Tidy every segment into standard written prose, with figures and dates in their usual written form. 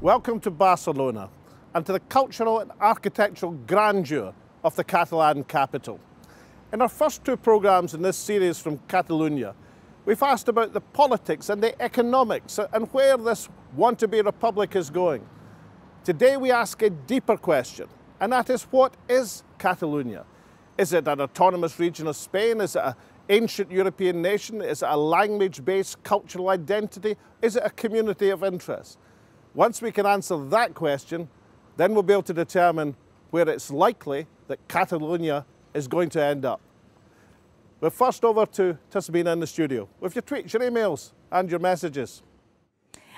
Welcome to Barcelona and to the cultural and architectural grandeur of the Catalan capital. In our first two programmes in this series from Catalonia, we've asked about the politics and the economics and where this want-to-be republic is going. Today we ask a deeper question, and that is, what is Catalonia? Is it an autonomous region of Spain? Is it an ancient European nation? Is it a language-based cultural identity? Is it a community of interest? Once we can answer that question, then we'll be able to determine where it's likely that Catalonia is going to end up. We're first over to Tisabina in the studio with your tweets, your emails and your messages.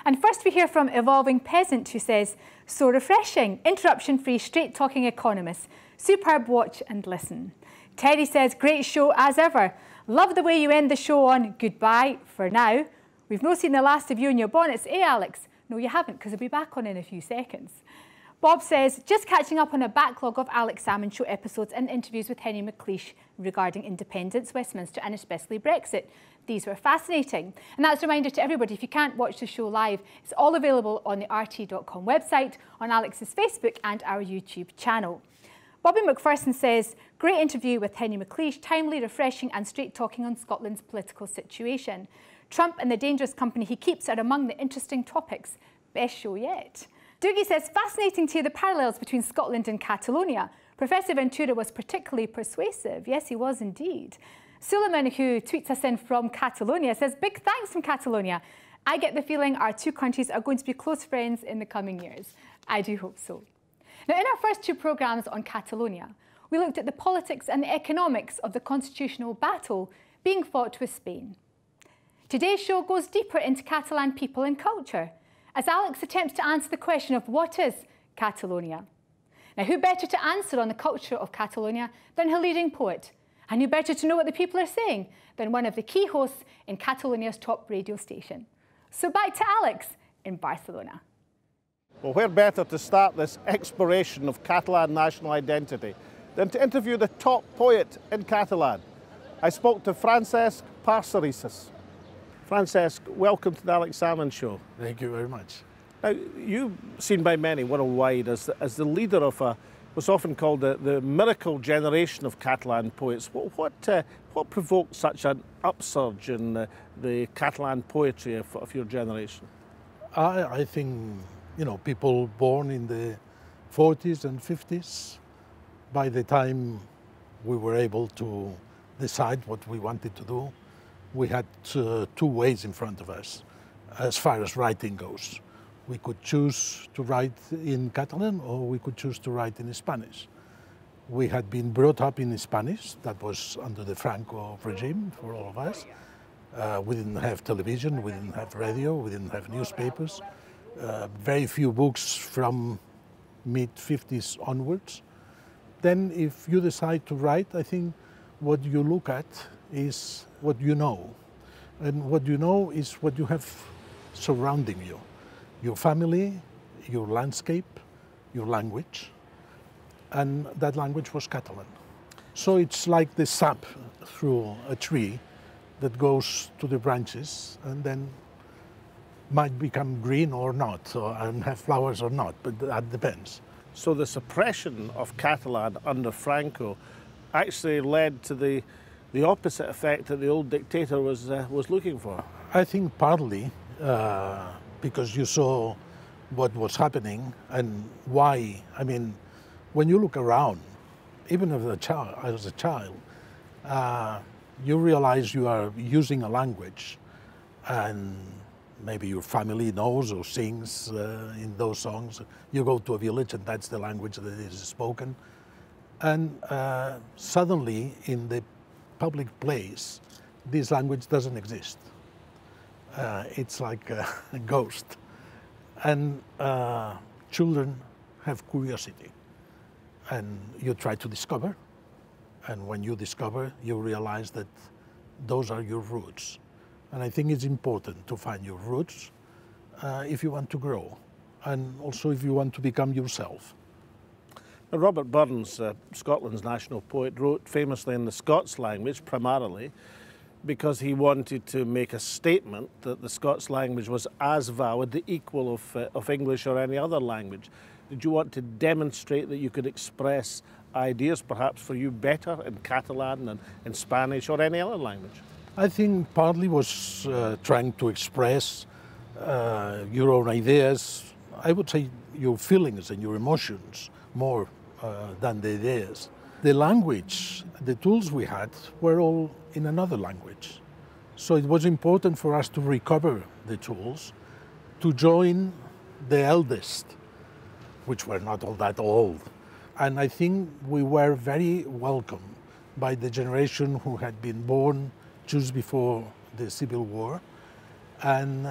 And first we hear from Evolving Peasant, who says, "So refreshing, interruption-free, straight-talking economists. Superb watch and listen." Terry says, "Great show as ever. Love the way you end the show on goodbye for now. We've not seen the last of you in your bonnets, eh, Alex?" No, you haven't, because I'll be back on in a few seconds. Bob says, "Just catching up on a backlog of Alex Salmond Show episodes and interviews with Henry McLeish regarding independence, Westminster and especially Brexit. These were fascinating." And that's a reminder to everybody, if you can't watch the show live, it's all available on the RT.com website, on Alex's Facebook and our YouTube channel. Bobby McPherson says, "Great interview with Henry McLeish, timely, refreshing and straight talking on Scotland's political situation. Trump and the dangerous company he keeps are among the interesting topics. Best show yet." Doogie says, "Fascinating to hear the parallels between Scotland and Catalonia. Professor Ventura was particularly persuasive." Yes, he was indeed. Suleiman, who tweets us in from Catalonia, says, "Big thanks from Catalonia. I get the feeling our two countries are going to be close friends in the coming years." I do hope so. Now, in our first two programmes on Catalonia, we looked at the politics and the economics of the constitutional battle being fought with Spain. Today's show goes deeper into Catalan people and culture, as Alex attempts to answer the question of what is Catalonia. Now, who better to answer on the culture of Catalonia than her leading poet? And who better to know what the people are saying than one of the key hosts in Catalonia's top radio station? So back to Alex in Barcelona. Well, where better to start this exploration of Catalan national identity than to interview the top poet in Catalan? I spoke to Francesc Parcerisas. Francesc, welcome to the Alex Salmond Show. Thank you very much. Now, you're seen by many worldwide as the leader of what's often called the miracle generation of Catalan poets. What provoked such an upsurge in the Catalan poetry of your generation? I think, people born in the 40s and 50s, by the time we were able to decide what we wanted to do, we had two ways in front of us as far as writing goes. We could choose to write in Catalan or we could choose to write in Spanish. We had been brought up in Spanish. That was under the Franco regime for all of us. We didn't have television, we didn't have radio, we didn't have newspapers. Very few books from mid-50s onwards. Then if you decide to write, I think what you look at is what you know. And what you know is what you have surrounding you. Your family, your landscape, your language. And that language was Catalan. So it's like the sap through a tree that goes to the branches and then might become green or not, and have flowers or not, but that depends. So the suppression of Catalan under Franco actually led to the opposite effect that the old dictator was looking for? I think partly because you saw what was happening and why. I mean, when you look around, even as a child, you realize you are using a language and maybe your family knows or sings in those songs. You go to a village and that's the language that is spoken. And suddenly in the public place, this language doesn't exist. It's like a ghost. And children have curiosity. And you try to discover. And when you discover, you realize that those are your roots. And I think it's important to find your roots if you want to grow. And also if you want to become yourself. Now, Robert Burns, Scotland's national poet, wrote famously in the Scots language primarily. because he wanted to make a statement that the Scots language was as valid, the equal of English or any other language? Did you want to demonstrate that you could express ideas perhaps for you better in Catalan and in Spanish or any other language? I think partly was trying to express your own ideas, I would say your feelings and your emotions more than the ideas. The language, the tools we had were all in another language. So it was important for us to recover the tools, to join the eldest, which were not all that old. And I think we were very welcome by the generation who had been born just before the Civil War and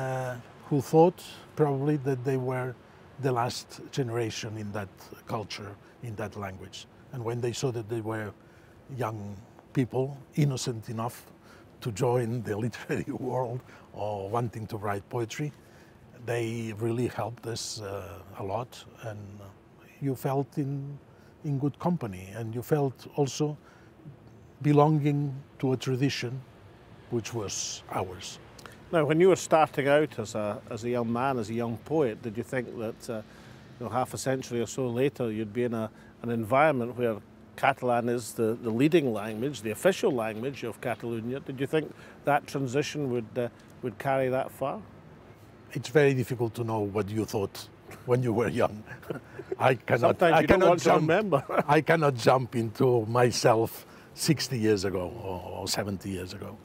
who thought probably that they were the last generation in that culture, in that language. And when they saw that they were young people, innocent enough to join the literary world or wanting to write poetry, they really helped us a lot. And you felt in good company, and you felt also belonging to a tradition which was ours. Now, when you were starting out as a young man, as a young poet, did you think that half a century or so later you'd be in an environment where Catalan is the leading language, the official language of Catalonia? Did you think that transition would carry that far? It's very difficult to know what you thought when you were young. I cannot jump into myself 60 years ago or 70 years ago.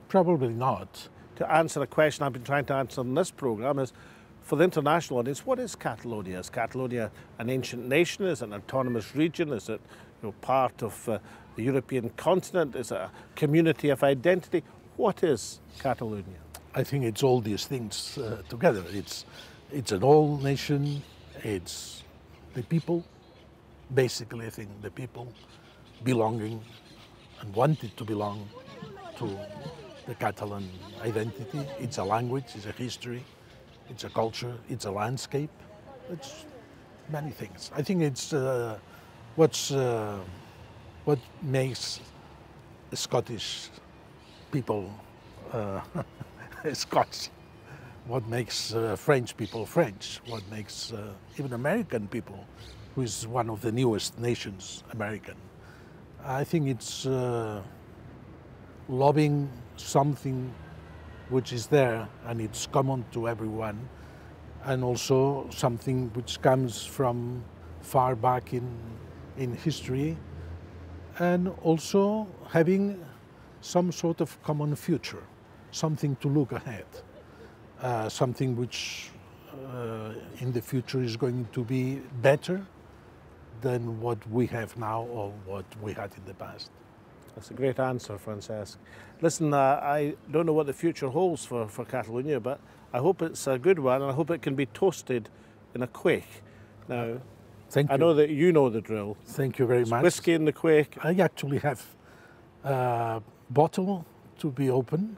Probably not. To answer a question I've been trying to answer in this programme is, for the international audience, what is Catalonia? Is Catalonia an ancient nation? Is it an autonomous region? Is it part of the European continent? Is it a community of identity? What is Catalonia? I think it's all these things together. It's an old nation. It's the people, basically. I think the people belonging and wanted to belong to the Catalan identity. It's a language, it's a history, it's a culture, it's a landscape. It's many things. I think it's what makes Scottish people Scots, what makes French people French, what makes even American people, who is one of the newest nations, American. I think it's loving something which is there and it's common to everyone, and also something which comes from far back in history, and also having some sort of common future, something to look ahead, something which in the future is going to be better than what we have now or what we had in the past. That's a great answer, Francesc. Listen, I don't know what the future holds for Catalonia, but I hope it's a good one, and I hope it can be toasted in a quaich. Now, Thank you. I know that you know the drill. Thank you very much. Whiskey in the quaich. I actually have a bottle to be open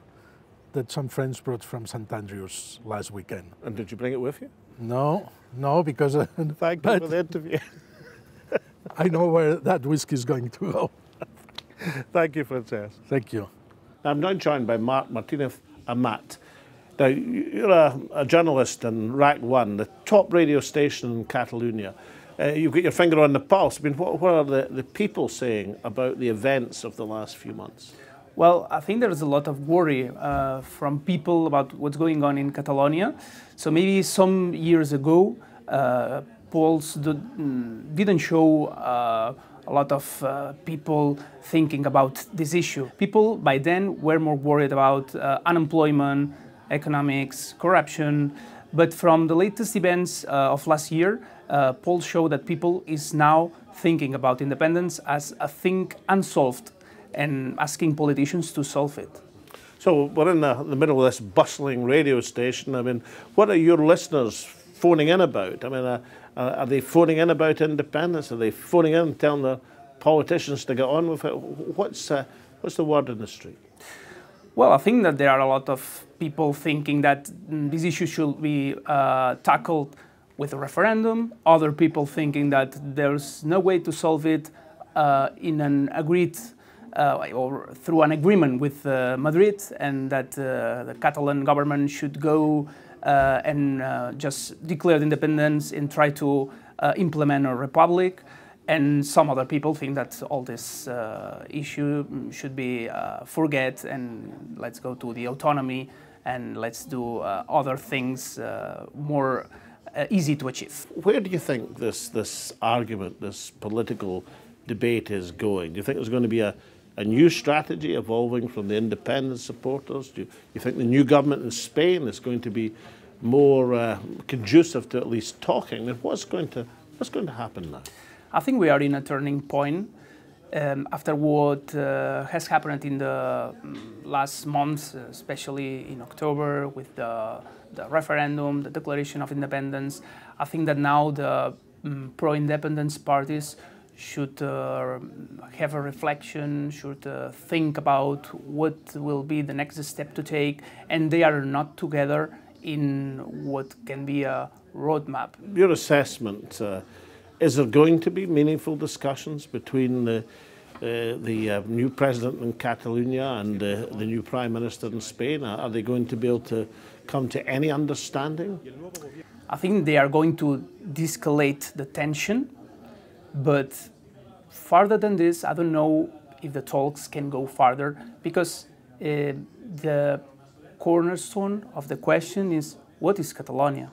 that some friends brought from St. Andrews last weekend. And did you bring it with you? No, because... Thank you for the interview. I know where that whiskey is going to go. Thank you, Francesc. Thank you. I'm now joined by Marc Martinez Amat. Now, you're a journalist in RAC 1, the top radio station in Catalonia. You've got your finger on the pulse. I mean, what are the people saying about the events of the last few months? Well, I think there's a lot of worry from people about what's going on in Catalonia. So maybe some years ago, polls didn't show a lot of people thinking about this issue. People by then were more worried about unemployment, economics, corruption. But from the latest events of last year, polls show that people is now thinking about independence as a thing unsolved and asking politicians to solve it. So we're in the middle of this bustling radio station. I mean, what are your listeners phoning in about? I mean, are they phoning in about independence? Are they phoning in and telling the politicians to get on with it? What's the word in the street? Well, I think that there are a lot of people thinking that this issue should be tackled with a referendum. Other people thinking that there's no way to solve it in an agreed or through an agreement with Madrid, and that the Catalan government should go and just declare independence and try to implement a republic. And some other people think that all this issue should be forget, and let's go to the autonomy and let's do other things more easy to achieve. Where do you think this argument, this political debate is going? Do you think there's going to be a new strategy evolving from the independence supporters? Do you think the new government in Spain is going to be more conducive to at least talking? And what's going to happen now? I think we are in a turning point after what has happened in the last months, especially in October with the referendum, the declaration of independence. I think that now the pro-independence parties should have a reflection, should think about what will be the next step to take, and they are not together in what can be a roadmap. Your assessment, is there going to be meaningful discussions between the new president in Catalonia and the new prime minister in Spain? Are they going to be able to come to any understanding? I think they are going to de-escalate the tension, but further than this, I don't know if the talks can go farther, because the cornerstone of the question is, what is Catalonia?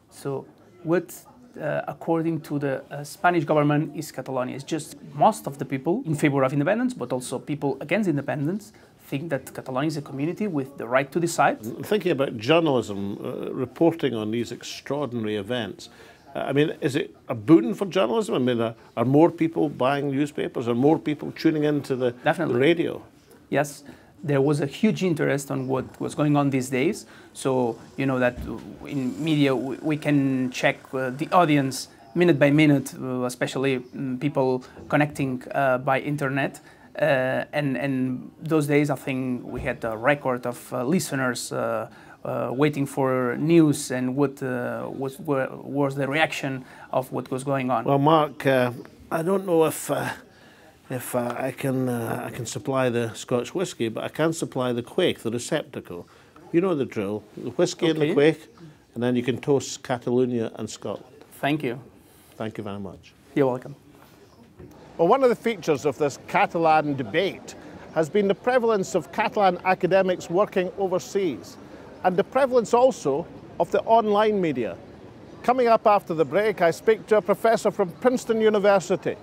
So what, according to the Spanish government, is Catalonia? It's just most of the people in favor of independence, but also people against independence, think that Catalonia is a community with the right to decide. Thinking about journalism, reporting on these extraordinary events, I mean, is it a boon for journalism? I mean, are more people buying newspapers? Are more people tuning into the radio? Yes. There was a huge interest on what was going on these days. So, you know that in media we can check the audience minute by minute, especially people connecting by internet. And those days, I think we had a record of listeners waiting for news and what was the reaction of what was going on. Well, Mark, I don't know if I can supply the Scotch whisky, but I can supply the quake, the receptacle. You know the drill, the whisky and the quake, and then you can toast Catalonia and Scotland. Thank you. Thank you very much. You're welcome. Well, one of the features of this Catalan debate has been the prevalence of Catalan academics working overseas, and the prevalence also of the online media. Coming up after the break, I speak to a professor from Princeton University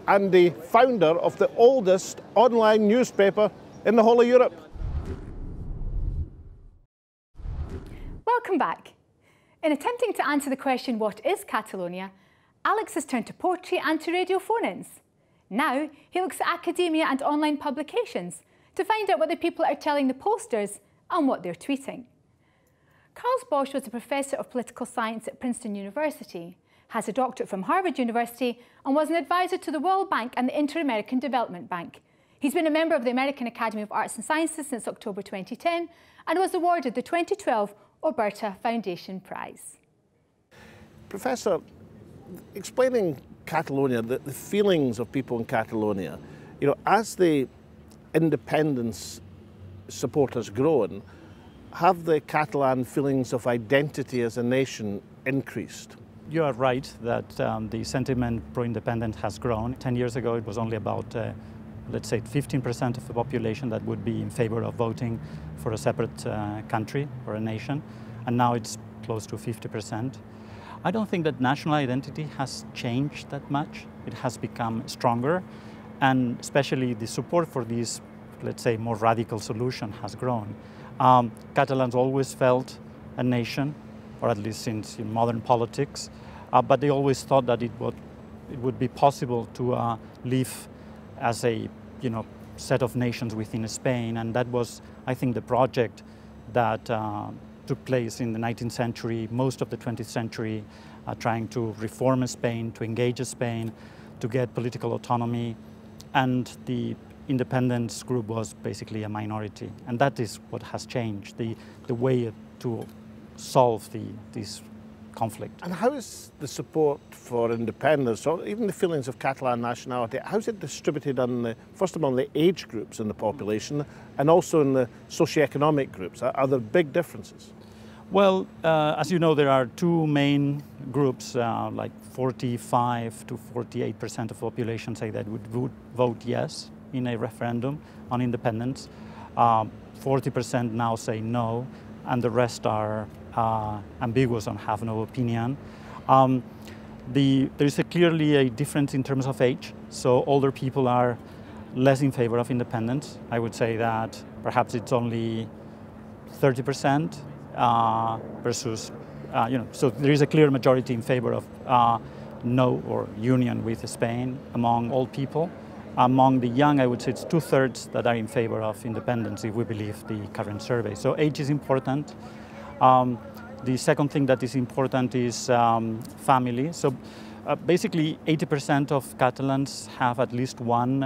and the founder of the oldest online newspaper in the whole of Europe. Welcome back. In attempting to answer the question, what is Catalonia, Alex has turned to poetry and to radio phone-ins. Now he looks at academia and online publications to find out what the people are telling the pollsters and what they're tweeting. Carles Boix was a professor of political science at Princeton University, has a doctorate from Harvard University, and was an advisor to the World Bank and the Inter-American Development Bank. He's been a member of the American Academy of Arts and Sciences since October 2010 and was awarded the 2012 Alberta Foundation Prize. Professor, explaining Catalonia, the feelings of people in Catalonia, you know, as the independence support has grown, have the Catalan feelings of identity as a nation increased? You are right that the sentiment pro-independent has grown. 10 years ago, it was only about, let's say, 15% of the population that would be in favor of voting for a separate country or a nation, and now it's close to 50%. I don't think that national identity has changed that much. It has become stronger, and especially the support for this, let's say, more radical solution has grown. Catalans always felt a nation, or at least since in modern politics, but they always thought that it would be possible to live as a set of nations within Spain, and that was, I think, the project that took place in the 19th century, most of the 20th century, trying to reform Spain, to engage Spain, to get political autonomy, and the independence group was basically a minority, and that is what has changed. The way to solve this conflict. And how is the support for independence, or even the feelings of Catalan nationality, how is it distributed on the, first of all, the age groups in the population and also in the socioeconomic groups? Are there big differences? Well, as you know, there are two main groups, like 45 to 48% of the population say that would vote yes in a referendum on independence. 40% now say no, and the rest are ambiguous and have no opinion. There's clearly a difference in terms of age, so older people are less in favor of independence. I would say that perhaps it's only 30%. Versus, so there is a clear majority in favor of no or union with Spain among old people. Among the young, I would say it's 2/3 that are in favor of independence if we believe the current survey. So age is important. The second thing that is important is family. So basically 80% of Catalans have at least one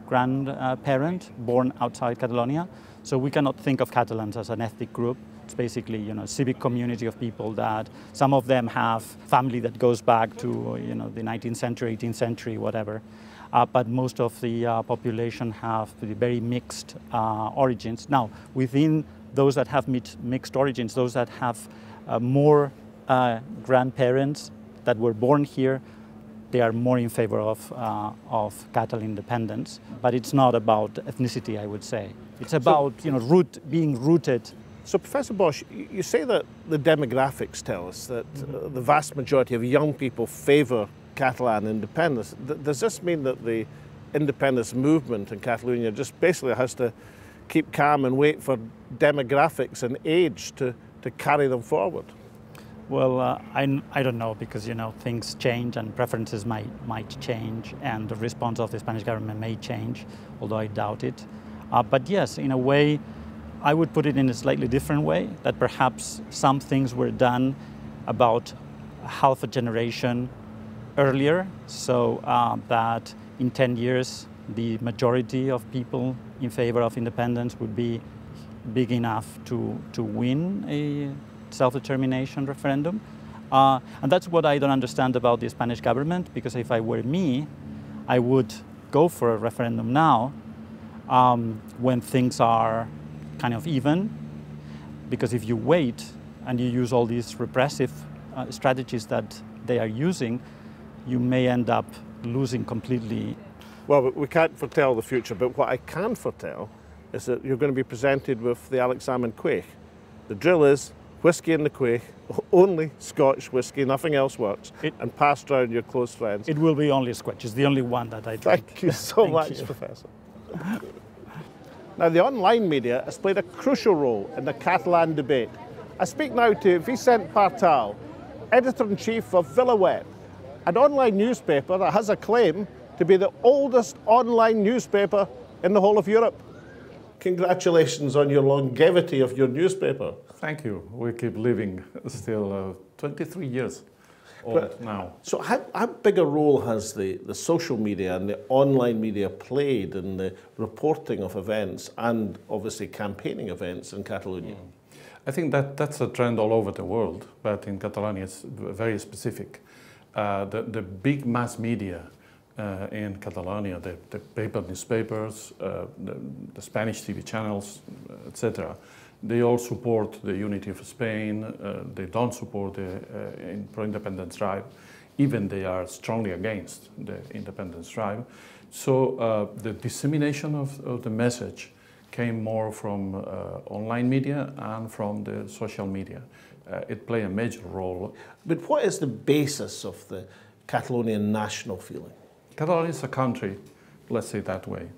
grandparent born outside Catalonia. So we cannot think of Catalans as an ethnic group. It's basically, a civic community of people that some of them have family that goes back to, the 19th century, 18th century, whatever. But most of the population have very mixed origins. Now, within those that have mixed origins, those that have more grandparents that were born here, they are more in favor of Catalan independence. But it's not about ethnicity, I would say. It's about, being rooted. So, Professor Boix, you say that the demographics tell us that the vast majority of young people favour Catalan independence. Does this mean that the independence movement in Catalonia just basically has to keep calm and wait for demographics and age to carry them forward? Well, I don't know, because things change and preferences might change, and the response of the Spanish government may change, although I doubt it. But yes, in a way, I would put it in a slightly different way, that perhaps some things were done about half a generation earlier, so that in 10 years the majority of people in favor of independence would be big enough to win a self-determination referendum. And that's what I don't understand about the Spanish government, because if I were me, I would go for a referendum now when things are kind of even, because if you wait and you use all these repressive strategies that they are using, you may end up losing completely. Well, we can't foretell the future, but what I can foretell is that you're going to be presented with the Alex Salmond Quaich. The drill is whiskey in the Quaich, only Scotch whiskey, nothing else works, and passed around your close friends. It will be only Scotch. It's the only one that I drink. Thank you so much, Professor. Now, the online media has played a crucial role in the Catalan debate. I speak now to Vicent Partal, Editor-in-Chief of VilaWeb, an online newspaper that has a claim to be the oldest online newspaper in the whole of Europe. Congratulations on your longevity of your newspaper. Thank you. We keep living still 23 years old now. So how big a role has the social media and the online media played in the reporting of events and obviously campaigning events in Catalonia? I think that's a trend all over the world, but in Catalonia it's very specific. The big mass media in Catalonia, the paper newspapers, the Spanish TV channels, etc., they all support the unity of Spain. They don't support the pro-independence drive. Even they are strongly against the independence drive. So the dissemination of the message came more from online media and from the social media. It played a major role. But what is the basis of the Catalonian national feeling? Catalonia is a country, let's say it that way.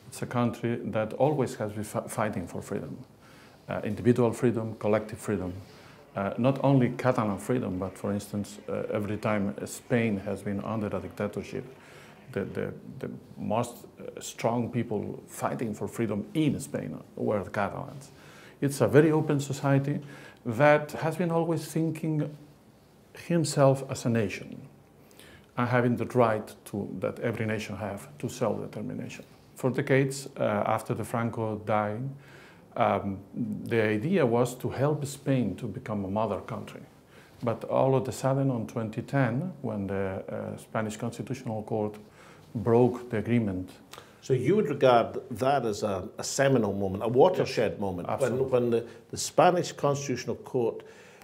It's a country that always has been fighting for freedom. Individual freedom, collective freedom. Not only Catalan freedom, but for instance, every time Spain has been under a dictatorship, the most strong people fighting for freedom in Spain were the Catalans. It's a very open society that has been always thinking himself as a nation and having the right that every nation have to self-determination. For decades after the Franco dying, the idea was to help Spain to become a mother country. But all of a sudden, on 2010, when the Spanish Constitutional Court broke the agreement. So you would regard that as a seminal moment, a watershed moment, when the Spanish Constitutional Court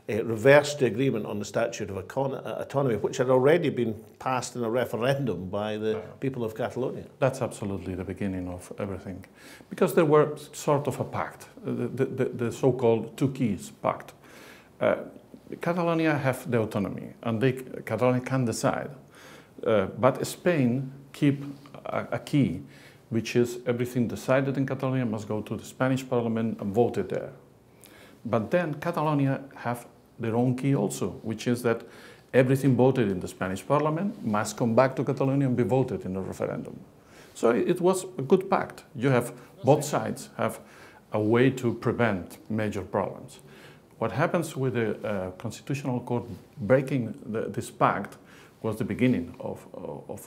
reversed the agreement on the Statute of Autonomy, which had already been passed in a referendum by the people of Catalonia. That's absolutely the beginning of everything. Because there were sort of a pact, the so-called two keys pact. Catalonia have the autonomy, and Catalonia can decide. But Spain keep a key, which is everything decided in Catalonia must go to the Spanish parliament and voted there. But then Catalonia have their own key also, which is that everything voted in the Spanish parliament must come back to Catalonia and be voted in a referendum. So it was a good pact. You have both sides have a way to prevent major problems. What happens with the Constitutional Court breaking this pact was the beginning of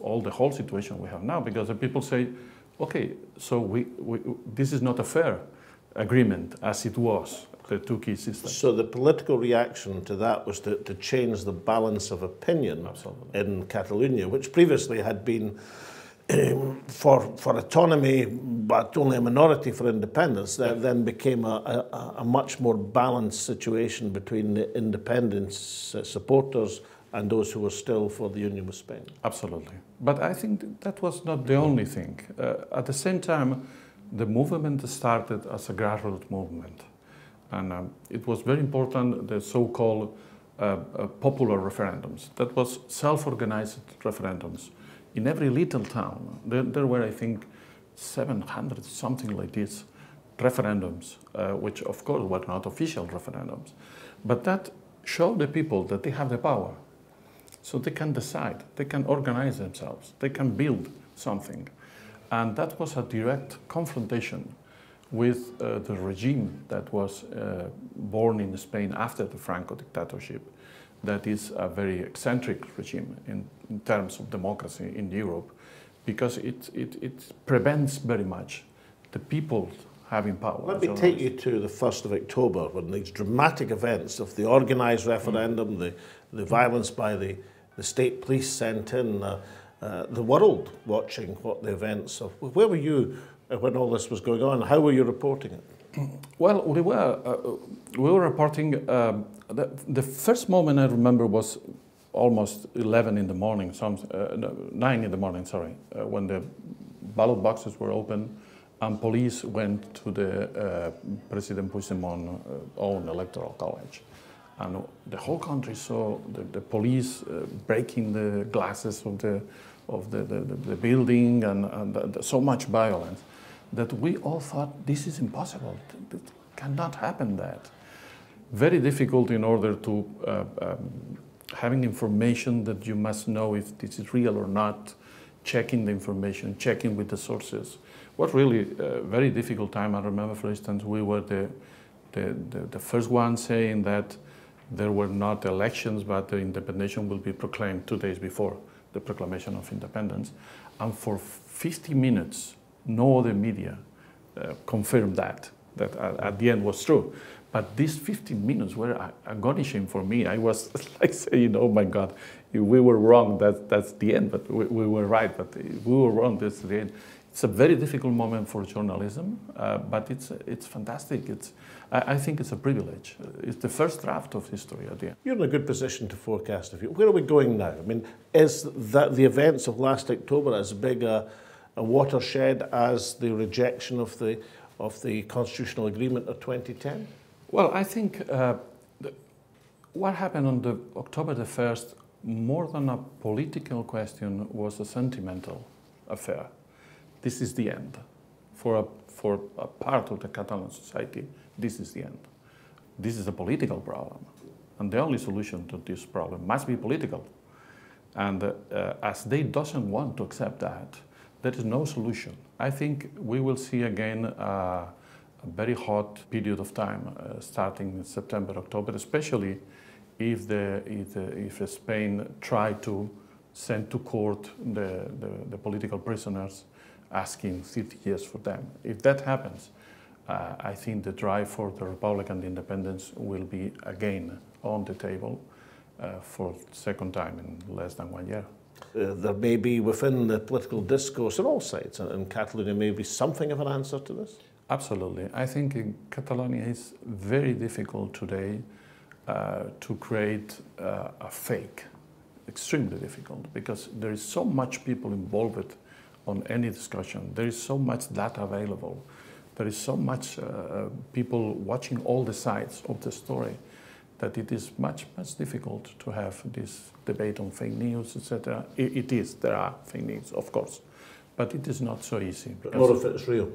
all the whole situation we have now, because the people say, okay, so this is not a fair agreement as it was, the two key system. So the political reaction to that was to change the balance of opinion in Catalonia, which previously had been for autonomy, but only a minority for independence. That then became a much more balanced situation between the independence supporters and those who were still for the union with Spain. Absolutely. But I think that was not the only thing. At the same time, the movement started as a grassroots movement. And it was very important, the so-called popular referendums. That was self-organized referendums. In every little town, there were, I think, 700, something like this, referendums, which of course were not official referendums. But that showed the people that they have the power. So they can decide, they can organize themselves, they can build something. And that was a direct confrontation with the regime that was born in Spain after the Franco dictatorship. That is a very eccentric regime in terms of democracy in Europe, because it prevents very much the people having power. Let me take you to the 1st of October, when these dramatic events of the organised referendum, the violence by the state police sent in, the world watching what the events of. Where were you when all this was going on? How were you reporting it? Well, we were reporting. The first moment I remember was almost 11 in the morning, 9 in the morning, sorry, when the ballot boxes were open and police went to the President Puigdemont's own electoral college. And the whole country saw the police breaking the glasses of the building and so much violence that we all thought this is impossible. It cannot happen that. Very difficult in order to having information that you must know if this is real or not, checking the information, checking with the sources. What really very difficult time. I remember, for instance, we were the first one saying that there were not elections, but the independence will be proclaimed 2 days before the proclamation of independence. And for 50 minutes, no other media confirmed that at the end was true. But these 15 minutes were astonishing for me. I was like saying, oh my God, we were wrong, that's the end, but we were right, but we were wrong, that's the end. It's a very difficult moment for journalism, but it's fantastic. I think it's a privilege. It's the first draft of history at the end. You're in a good position to forecast the future. Where are we going now? I mean, is that the events of last October as big a watershed as the rejection of the constitutional agreement of 2010? Well, I think what happened on October the 1st, more than a political question, was a sentimental affair. This is the end. For a part of the Catalan society, this is the end. This is a political problem. And the only solution to this problem must be political. And as they doesn't want to accept that, there is no solution. I think we will see again a very hot period of time starting in September, October, especially if Spain try to send to court the political prisoners, asking 30 years for them. If that happens, I think the drive for the Republic and independence will be again on the table. for the second time in less than 1 year. There may be within the political discourse on all sides in Catalonia may be something of an answer to this? Absolutely. I think in Catalonia it's very difficult today to create a fake, extremely difficult, because there is so much people involved on any discussion. There is so much data available. There is so much people watching all the sides of the story that it is much difficult to have this debate on fake news, etc. It is, there are fake news, of course, but it is not so easy. More of it's real.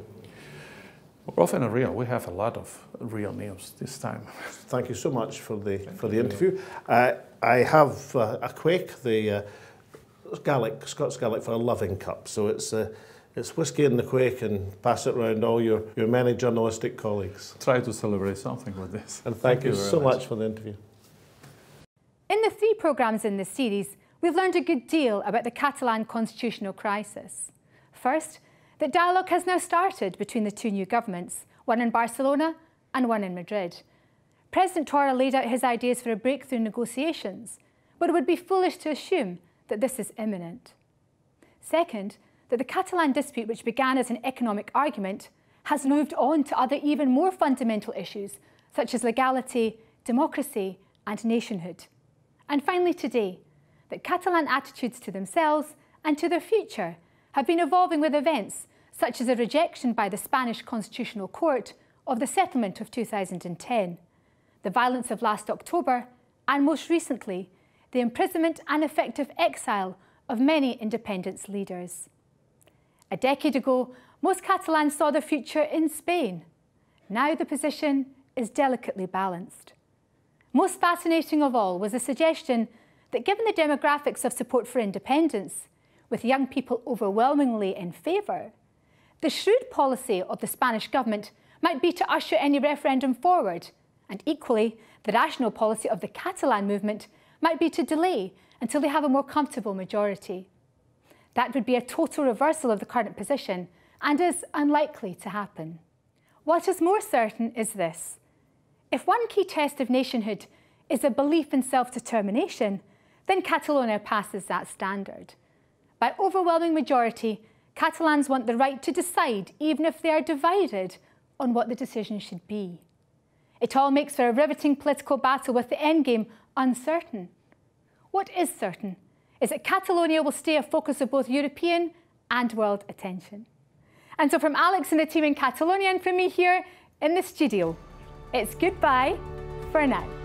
More often than real, we have a lot of real news this time. Thank you so much for the interview. I have a quake, the Scots Gaelic for a loving cup, so it's whiskey in the quake, and pass it around all your many journalistic colleagues. Try to celebrate something with this. And thank you so much for the interview. In the 3 programmes in this series, we've learned a good deal about the Catalan constitutional crisis. First, that dialogue has now started between the 2 new governments, one in Barcelona and one in Madrid. President Torra laid out his ideas for a breakthrough in negotiations, but it would be foolish to assume that this is imminent. Second, that the Catalan dispute, which began as an economic argument, has moved on to other even more fundamental issues, such as legality, democracy, and nationhood. And finally today, that Catalan attitudes to themselves and to their future have been evolving with events such as a rejection by the Spanish Constitutional Court of the settlement of 2010, the violence of last October, and most recently, the imprisonment and effective exile of many independence leaders. A decade ago, most Catalans saw their future in Spain. Now the position is delicately balanced. Most fascinating of all was the suggestion that given the demographics of support for independence, with young people overwhelmingly in favour, the shrewd policy of the Spanish government might be to usher any referendum forward, and equally, the rational policy of the Catalan movement might be to delay until they have a more comfortable majority. That would be a total reversal of the current position and is unlikely to happen. What is more certain is this: if one key test of nationhood is a belief in self-determination, then Catalonia passes that standard. By overwhelming majority, Catalans want the right to decide, even if they are divided, on what the decision should be. It all makes for a riveting political battle with the endgame uncertain. What is certain is that Catalonia will stay a focus of both European and world attention. And so from Alex and the team in Catalonia and from me here in the studio, it's goodbye for now.